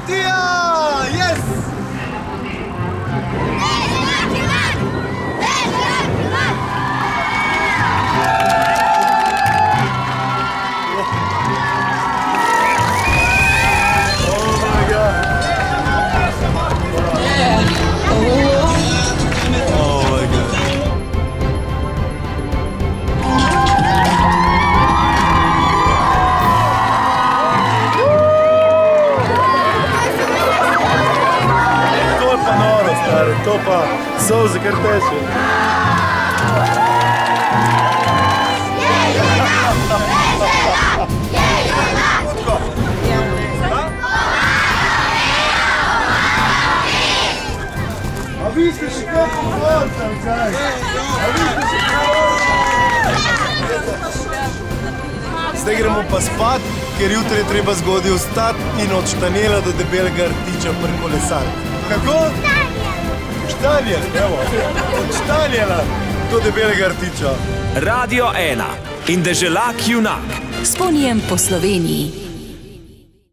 Matija! Yes! To pa solze kar teče. A vi ste še kako konca včaj? Zdaj gremo pa spat, ker jutri je treba zgodaj vstati in od Štanjela do Debelega Rtiča prekolesariti. Kako? Štanjel, evo, od Štanjela do Debelega Rtiča. Radio 1 in deželak junak. S Ponijem po Sloveniji.